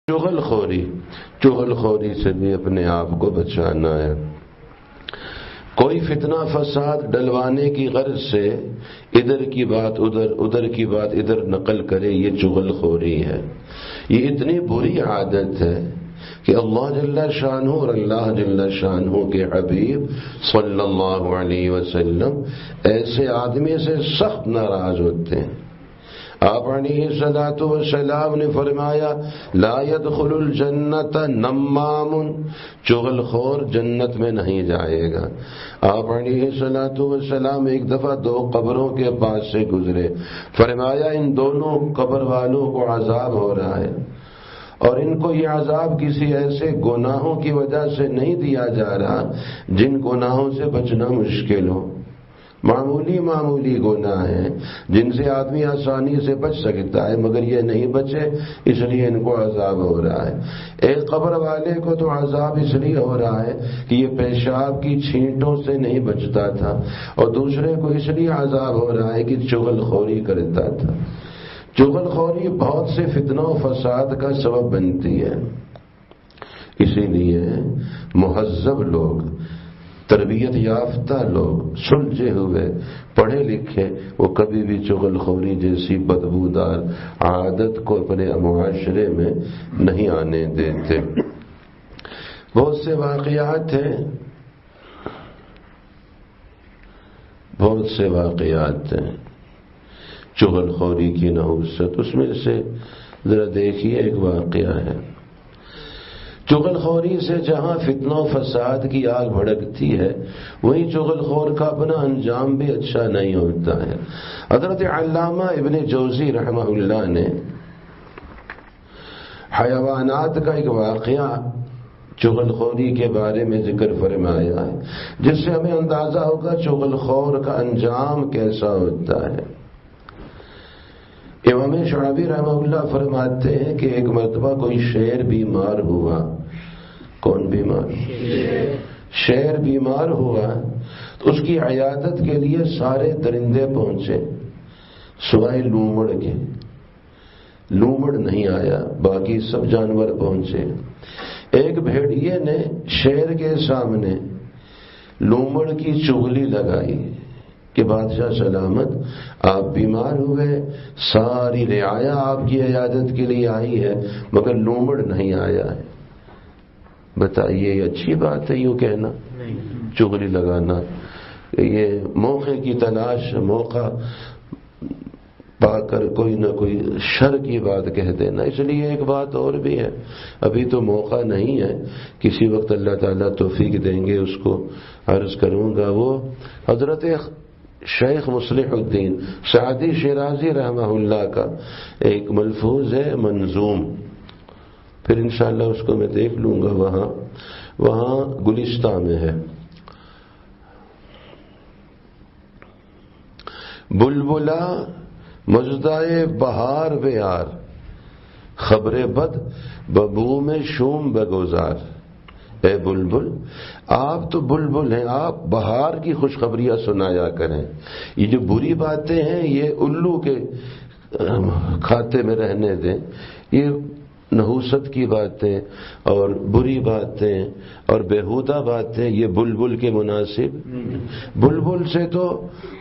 چغل خوری سے بھی اپنے آپ کو بچانا ہے۔ کوئی فتنہ فساد ڈلوانے کی غرض سے ادھر کی بات ادھر کی بات ادھر نقل کرے، یہ چغل خوری ہے۔ یہ اتنی بری عادت ہے کہ اللہ جل شانہ اور اللہ جل شانہ کے حبیب صلی اللہ علیہ وسلم ایسے آدمی سے سخت ناراض ہوتے ہیں۔ آپ علیہ الصلوۃ والسلام نے فرمایا لا يدخل الجنت نمام، چغل خور جنت میں نہیں جائے گا۔ آپ علیہ الصلوۃ والسلام ایک دفعہ 2 قبروں کے پاس سے گزرے، فرمایا ان دونوں قبر والوں کو عذاب ہو رہا ہے، اور ان کو یہ عذاب کسی ایسے گناہوں کی وجہ سے نہیں دیا جا رہا جن گناہوں سے بچنا مشکل ہو۔ معمولی گناہ ہیں جن سے آدمی آسانی سے بچ سکتا ہے، مگر یہ نہیں بچے اس لیے ان کو عذاب ہو رہا ہے۔ ایک قبر والے کو تو عذاب اس لیے ہو رہا ہے کہ یہ پیشاب کی چھینٹوں سے نہیں بچتا تھا، اور دوسرے کو اس لیے عذاب ہو رہا ہے کہ چغل خوری کرتا تھا۔ چغل خوری بہت سے فتنہ و فساد کا سبب بنتی ہے، اسی لیے مہذب لوگ، تربیت یافتہ لوگ، سلجھے ہوئے، پڑھے لکھے، وہ کبھی بھی چغل خوری جیسی بدبودار عادت کو اپنے معاشرے میں نہیں آنے دیتے۔ بہت سے واقعات ہیں چغل خوری کی نحوست۔ اس میں سے ذرا دیکھیے، ایک واقعہ ہے۔ چغل خوری سے جہاں فتنہ و فساد کی آگ بھڑکتی ہے، وہیں چغل خور کا اپنا انجام بھی اچھا نہیں ہوتا ہے۔ حضرت علامہ ابن جوزی رحمہ اللہ نے حیوانات کا ایک واقعہ چغل خوری کے بارے میں ذکر فرمایا ہے، جس سے ہمیں اندازہ ہوگا چغل خور کا انجام کیسا ہوتا ہے۔ امام شعبی رحمہ اللہ فرماتے ہیں کہ ایک مرتبہ کوئی شیر بیمار ہوا۔ کون بیمار؟ شیر بیمار ہوا تو اس کی عیادت کے لیے سارے درندے پہنچے سوائے لومڑ کے۔ لومڑ نہیں آیا، باقی سب جانور پہنچے۔ ایک بھیڑیے نے شیر کے سامنے لومڑ کی چغلی لگائی کہ بادشاہ سلامت، آپ بیمار ہوئے، ساری رعایا آپ کی عیادت کے لیے آئی ہے، مگر لومڑ نہیں آیا ہے۔ بتائیے یہ اچھی بات ہے یوں کہنا، چغلی لگانا، یہ موقع کی تلاش، موقع پا کر کوئی نہ کوئی شر کی بات کہہ دینا۔ اس لیے ایک بات اور بھی ہے، ابھی تو موقع نہیں ہے، کسی وقت اللہ تعالیٰ توفیق دیں گے اس کو عرض کروں گا۔ وہ حضرت شیخ مصلح الدین سعدی شیرازی رحمہ اللہ کا ایک ملفوظ ہے منظوم، پھر انشاءاللہ اس کو میں دیکھ لوں گا، وہاں گلستہ میں ہے۔ بلبلا مژدہ بہار بیار، خبر بد ببو میں شوم بگزار۔ اے بلبل، آپ تو بلبل ہیں، آپ بہار کی خوشخبریاں سنایا کریں۔ یہ جو بری باتیں ہیں یہ الو کے کھاتے میں رہنے دیں، یہ نحوست کی باتیں اور بری باتیں اور بیہودہ باتیں یہ بلبل کے مناسب۔ بلبل سے تو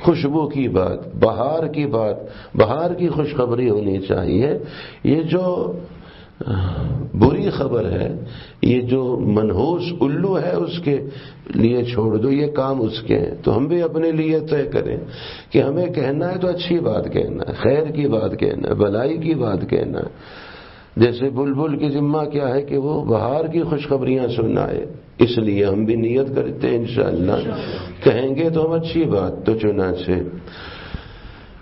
خوشبو کی بات، بہار کی بات، بہار کی خوشخبری ہونی چاہیے۔ یہ جو بری خبر ہے، یہ جو منحوس الو ہے، اس کے لیے چھوڑ دو، یہ کام اس کے ہیں۔ تو ہم بھی اپنے لیے طے کریں کہ ہمیں کہنا ہے تو اچھی بات کہنا ہے، خیر کی بات کہنا ہے، بھلائی کی بات کہنا ہے۔ جیسے بلبل کی ذمہ کیا ہے کہ وہ بہار کی خوشخبریاں سنائے، اس لیے ہم بھی نیت کرتے ہیں انشاءاللہ کہیں گے تو ہم اچھی بات۔ تو چنانچہ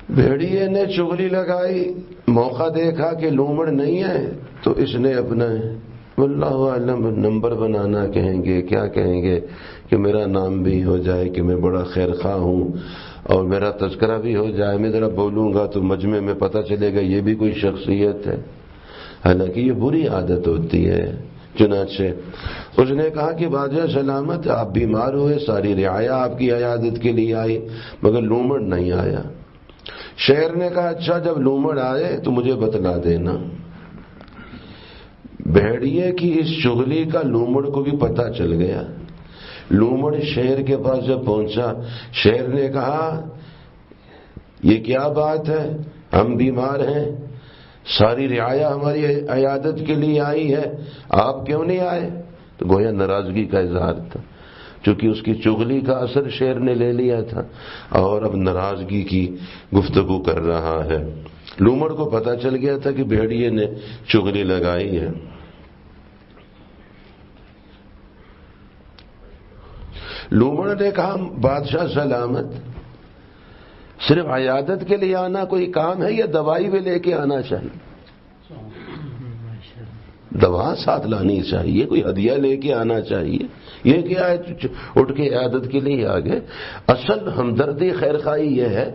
بھیڑیے نے چغلی لگائی، موقع دیکھا کہ لومڑ نہیں ہے تو اس نے اپنا واللہ اعلم نمبر بنانا کہیں گے، کیا کہیں گے کہ میرا نام بھی ہو جائے کہ میں بڑا خیر خواہ ہوں اور میرا تذکرہ بھی ہو جائے، میں ذرا بولوں گا تو مجمع میں پتہ چلے گا یہ بھی کوئی شخصیت ہے، حالانکہ یہ بری عادت ہوتی ہے۔ چنانچہ اس نے کہا کہ بادشاہ سلامت، آپ بیمار ہوئے، ساری رعایا آپ کی عیادت کے لیے آئی، مگر لومڑ نہیں آیا۔ شیر نے کہا اچھا، جب لومڑ آئے تو مجھے بتلا دینا۔ بھیڑیے کی اس چغلی کا لومڑ کو بھی پتہ چل گیا۔ لومڑ شیر کے پاس جب پہنچا، شیر نے کہا یہ کیا بات ہے، ہم بیمار ہیں، ساری رعایا ہماری عیادت کے لیے آئی ہے، آپ کیوں نہیں آئے؟ تو گویا ناراضگی کا اظہار تھا، چونکہ اس کی چغلی کا اثر شیر نے لے لیا تھا اور اب ناراضگی کی گفتگو کر رہا ہے۔ لومڑ کو پتہ چل گیا تھا کہ بھیڑیے نے چغلی لگائی ہے۔ لومڑ نے کہا بادشاہ سلامت، صرف عیادت کے لیے آنا کوئی کام ہے یا دوائی بھی لے کے آنا چاہیے؟ دوا ساتھ لانی چاہیے، کوئی ہدیہ لے کے آنا چاہیے، یہ کیا ہے اٹھ کے عیادت کے لیے آ گئے؟ اصل ہمدردی خیرخواہی یہ ہے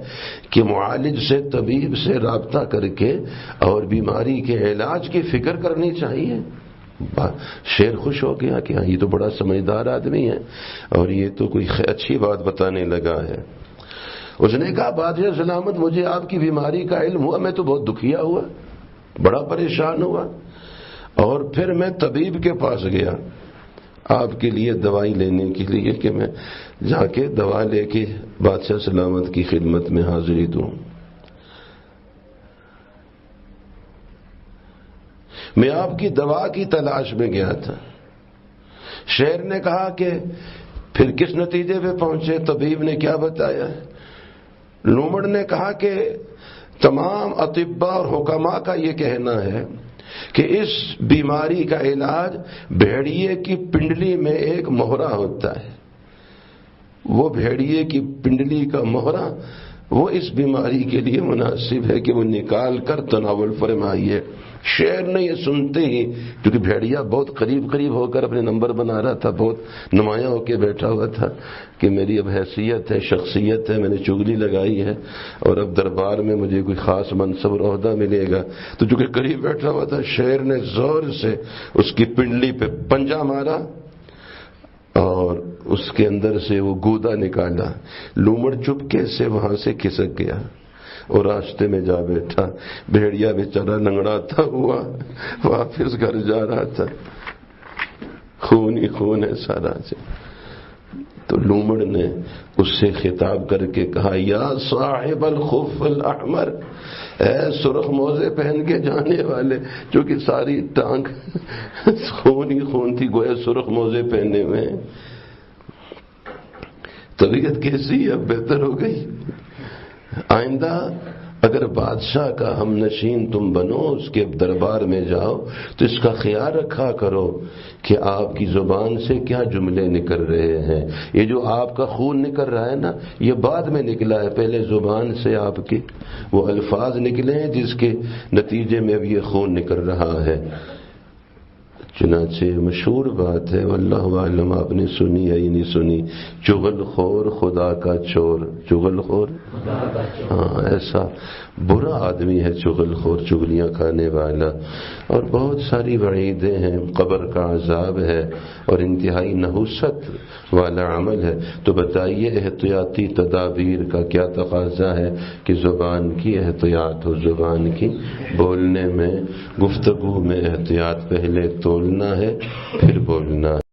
کہ معالج سے، طبیب سے رابطہ کر کے اور بیماری کے علاج کی فکر کرنی چاہیے۔ شیر خوش ہو گیا کہ ہاں یہ تو بڑا سمجھدار آدمی ہے اور یہ تو کوئی اچھی بات بتانے لگا ہے۔ اس نے کہا بادشاہ سلامت، مجھے آپ کی بیماری کا علم ہوا، میں تو بہت دکھیا ہوا، بڑا پریشان ہوا، اور پھر میں طبیب کے پاس گیا آپ کے لیے دوائی لینے کے لیے کہ میں جا کے دوا لے کے بادشاہ سلامت کی خدمت میں حاضری دوں۔ میں آپ کی دوا کی تلاش میں گیا تھا۔ شیر نے کہا کہ پھر کس نتیجے پہ پہنچے؟ طبیب نے کیا بتایا؟ لومڑ نے کہا کہ تمام اطباء اور حکماء کا یہ کہنا ہے کہ اس بیماری کا علاج بھیڑیے کی پنڈلی میں ایک مہرہ ہوتا ہے، وہ بھیڑیے کی پنڈلی کا مہرہ وہ اس بیماری کے لیے مناسب ہے کہ وہ نکال کر تناول فرمائیے۔ شیر نے یہ سنتے ہی، کیونکہ بھیڑیا بہت قریب ہو کر اپنے نمبر بنا رہا تھا، بہت نمایاں ہو کے بیٹھا ہوا تھا کہ میری اب حیثیت ہے، شخصیت ہے، میں نے چغلی لگائی ہے اور اب دربار میں مجھے کوئی خاص منصب اور عہدہ ملے گا، تو چونکہ قریب بیٹھا ہوا تھا، شیر نے زور سے اس کی پنڈلی پہ پنجہ مارا اور اس کے اندر سے وہ گودا نکالا۔ لومڑ چپکے سے وہاں سے کھسک گیا اور راستے میں جا بیٹھا۔ بھیڑیا بیچارہ لنگڑاتا ہوا واپس گھر جا رہا تھا، خون ہی خون ہے سارا سے۔ تو لومڑ نے اس سے خطاب کر کے کہا یا صاحب الخف الاحمر، اے سرخ موزے پہن کے جانے والے، جو کہ ساری ٹانگ خون ہی خون تھی، گویا سرخ موزے پہنے ہوئے ہیں، طبیعت کیسی اب بہتر ہو گئی؟ آئندہ اگر بادشاہ کا ہم نشین تم بنو، اس کے دربار میں جاؤ تو اس کا خیال رکھا کرو کہ آپ کی زبان سے کیا جملے نکل رہے ہیں۔ یہ جو آپ کا خون نکل رہا ہے نا، یہ بعد میں نکلا ہے، پہلے زبان سے آپ کے وہ الفاظ نکلے ہیں جس کے نتیجے میں اب یہ خون نکل رہا ہے۔ چنانچہ مشہور بات ہے، واللہ عالم آپ نے سنی ہے یا نہیں سنی، چغل خور خدا کا چور، چغل خور ہاں ایسا برا آدمی ہے چغل خور، چغلیاں کھانے والا، اور بہت ساری وعیدیں ہیں، قبر کا عذاب ہے اور انتہائی نحوست والا عمل ہے۔ تو بتائیے احتیاطی تدابیر کا کیا تقاضا ہے کہ زبان کی احتیاط ہو، زبان کی بولنے میں، گفتگو میں احتیاط، پہلے تولنا ہے پھر بولنا ہے۔